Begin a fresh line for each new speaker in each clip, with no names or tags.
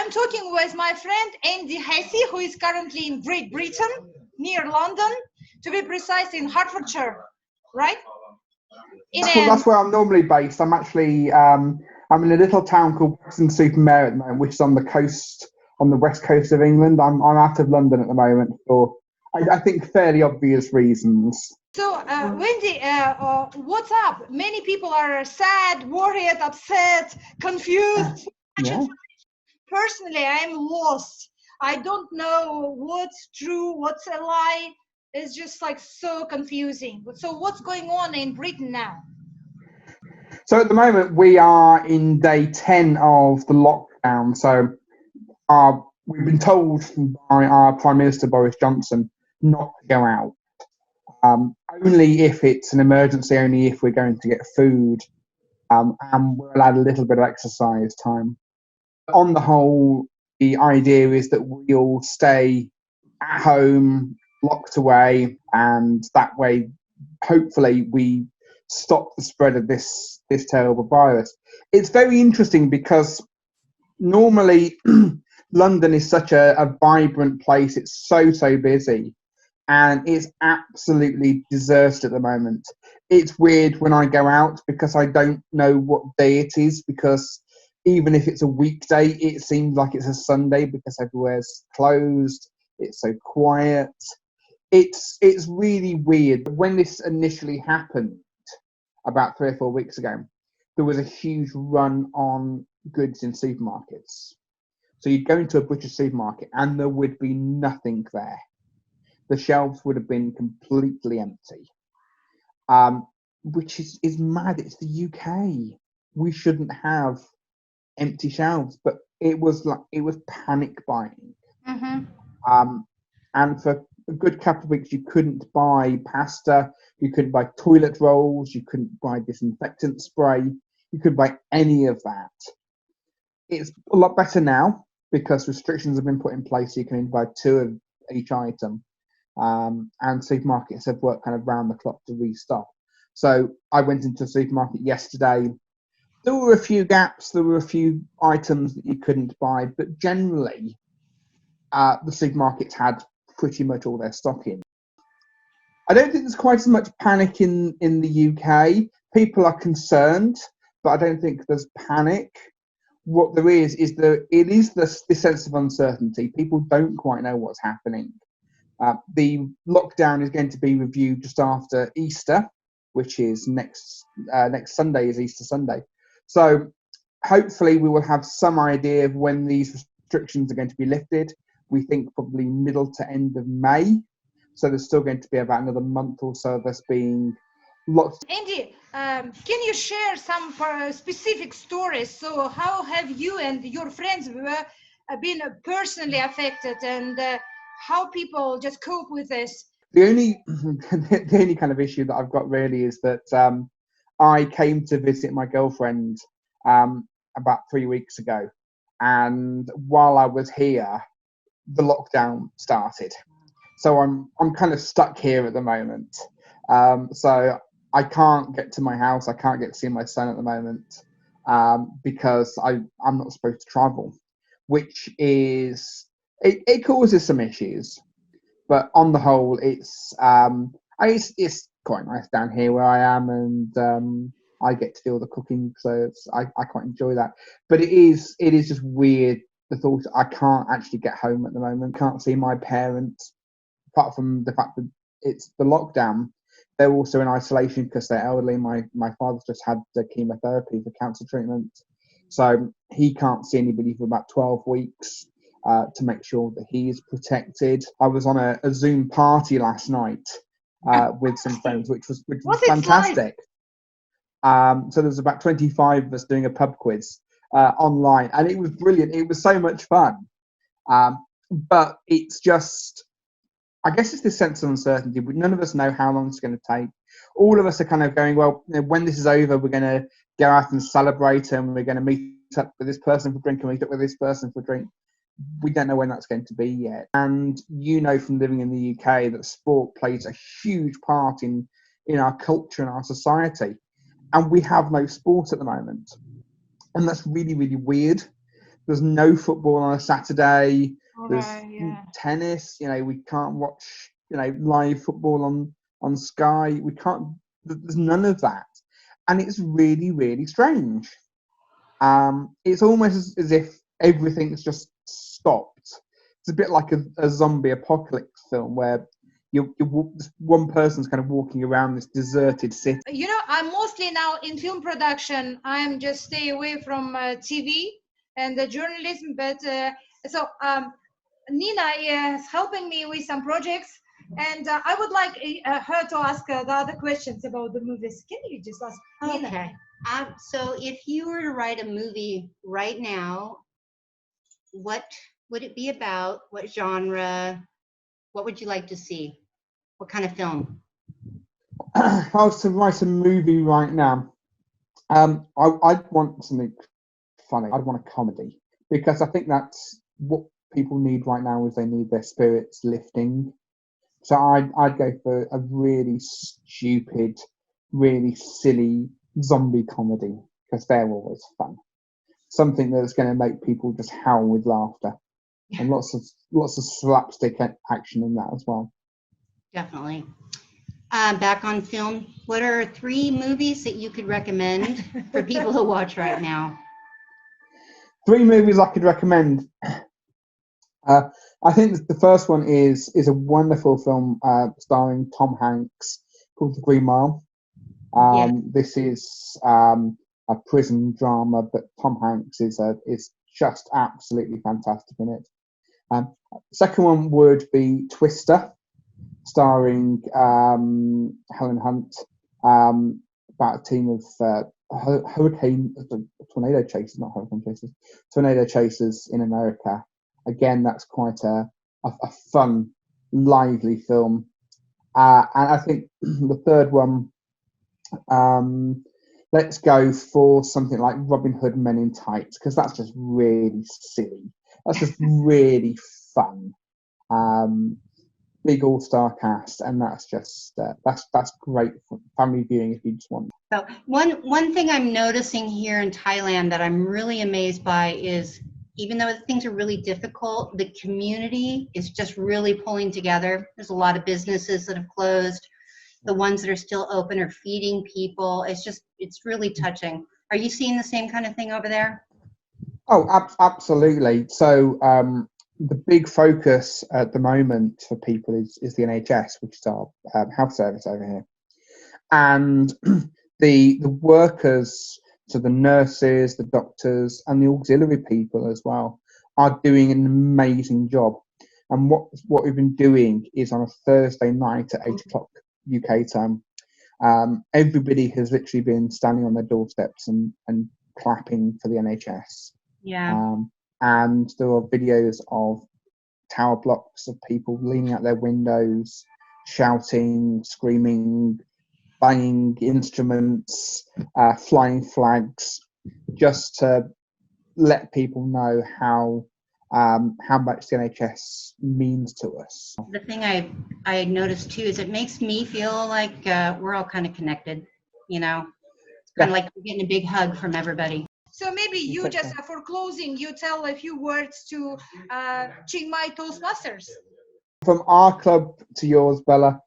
I'm talking with my friend Andy Hesse, who is currently in Great Britain, near London, to be precise, in Hertfordshire, right?
That's where I'm normally based. I'm actually I'm in a little town called Berkhamsted, at the moment, which is on the coast, on the west coast of England. I'm out of London at the moment for, I think, fairly obvious reasons.
So, Wendy, what's up? Many people are sad, worried, upset, confused.
Yeah.
Personally, I'm lost. I don't know what's true, what's a lie. It's just like so confusing. So what's going on in Britain now?
So at the moment we are in day 10 of the lockdown. So we've been told by our Prime Minister Boris Johnson not to go out. Only if it's an emergency, only if we're going to get food, and we're allowed a little bit of exercise time. On the whole, the idea is that we all stay at home, locked away, and that way, hopefully, we stop the spread of this terrible virus. It's very interesting because normally London is such a vibrant place. It's so busy, and it's absolutely deserted at the moment. It's weird when I go out because I don't know what day it is, because even if it's a weekday, it seems like it's a Sunday because everywhere's closed. It's so quiet. It's really weird. When this initially happened about 3 or 4 weeks ago, there was a huge run on goods in supermarkets. So you'd go into a butcher's supermarket and there would be nothing there. The shelves would have been completely empty, which is mad. It's the UK. We shouldn't have empty shelves, but it was panic buying.
Mm-hmm.
And for a good couple of weeks, you couldn't buy pasta, you couldn't buy toilet rolls, you couldn't buy disinfectant spray, you couldn't buy any of that. It's a lot better now because restrictions have been put in place, so you can only buy 2 of each item. And supermarkets have worked kind of round the clock to restock. So I went into a supermarket yesterday. There were a few gaps, there were a few items that you couldn't buy, but generally the supermarkets had pretty much all their stock in. I don't think there's quite as much panic in the UK. People are concerned, but I don't think there's panic. What there is this sense of uncertainty. People don't quite know what's happening. The lockdown is going to be reviewed just after Easter, which is next Sunday is Easter Sunday. So hopefully we will have some idea of when these restrictions are going to be lifted. We think probably middle to end of May. So there's still going to be about another month or so of us being locked.
Andy, can you share some specific stories? So how have you and your friends been personally affected, and how people just cope with this?
The only kind of issue that I've got really is that I came to visit my girlfriend about 3 weeks ago, and while I was here, the lockdown started. So I'm kind of stuck here at the moment. So I can't get to my house. I can't get to see my son at the moment because I'm not supposed to travel, which is it causes some issues. But on the whole, it's quite nice down here where I am, and I get to do all the cooking, so I quite enjoy that. But it is just weird, the thought I can't actually get home at the moment, can't see my parents, apart from the fact that it's the lockdown. They're also in isolation because they're elderly. My father's just had the chemotherapy for cancer treatment, so he can't see anybody for about 12 weeks. To make sure that he is protected. I was on a Zoom party last night with some friends, which was fantastic. So there was about 25 of us doing a pub quiz online, and it was brilliant. It was so much fun. But it's just, I guess it's this sense of uncertainty. None of us know how long it's going to take. All of us are kind of going, well, when this is over, we're going to go out and celebrate, and we're going to meet up with this person for drink and meet up with this person for drink. We don't know when that's going to be yet. And you know from living in the UK that sport plays a huge part in our culture and our society. And we have no sport at the moment. And that's really, really weird there's no football on a Saturday. There's
Yeah.
tennis. We can't watch live football on Sky. We can't. There's none of that, and it's really, really strange. It's almost as if everything's just stopped. It's a bit like a zombie apocalypse film where one person's kind of walking around this deserted city.
I'm mostly now in film production. I'm just stay away from TV and the journalism, but Nina is helping me with some projects, and I would like her to ask the other questions about the movies. Can you just ask Nina?
Okay. So if you were to write a movie right now, what would it be about? What genre? What would you like to see? What kind of film?
If I was to write a movie right now, I'd want something funny. I'd want a comedy, because I think that's what people need right now, is they need their spirits lifting. So I'd go for a really stupid, really silly zombie comedy, because they're always fun. Something that's going to make people just howl with laughter, and lots of slapstick action in that as well.
Definitely. Back on film, what are 3 movies that you could recommend for people to watch right now?
3 movies I could recommend. I think the first one is a wonderful film starring Tom Hanks called The Green Mile. This is a prison drama, but Tom Hanks is just absolutely fantastic in it. Second one would be Twister, starring Helen Hunt, about a team of tornado chasers in America. Again, that's quite a fun, lively film. And I think the third one, let's go for something like Robin Hood Men in Tights, because that's just really silly. That's just really fun. Big all-star cast, and that's just that's great for family viewing if you just want.
So one thing I'm noticing here in Thailand that I'm really amazed by is, even though things are really difficult, the community is just really pulling together. There's a lot of businesses that have closed. The ones that are still open are feeding people. It's really touching. Are you seeing the same kind of thing over there?
Oh, absolutely. So the big focus at the moment for people is the NHS, which is our health service over here. And the workers, so the nurses, the doctors, and the auxiliary people as well, are doing an amazing job. And what we've been doing is, on a Thursday night at 8 o'clock UK time, everybody has literally been standing on their doorsteps and clapping for the NHS.
Yeah.
And there are videos of tower blocks of people leaning out their windows, shouting, screaming, banging instruments, flying flags, just to let people know how much the NHS means to us.
The thing I noticed too is it makes me feel like we're all kind of connected. It's kind of like we're getting a big hug from everybody.
So maybe you just, for closing, you tell a few words to Chiang Mai Toastmasters.
From our club to yours, Bella,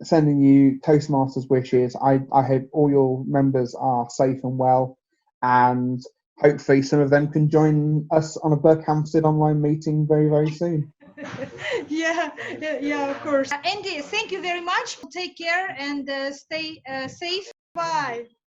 sending you Toastmasters wishes. I hope all your members are safe and well, and hopefully some of them can join us on a Berkhamsted online meeting very, very soon.
Yeah, of course. Andy, thank you very much. Take care and stay safe. Bye.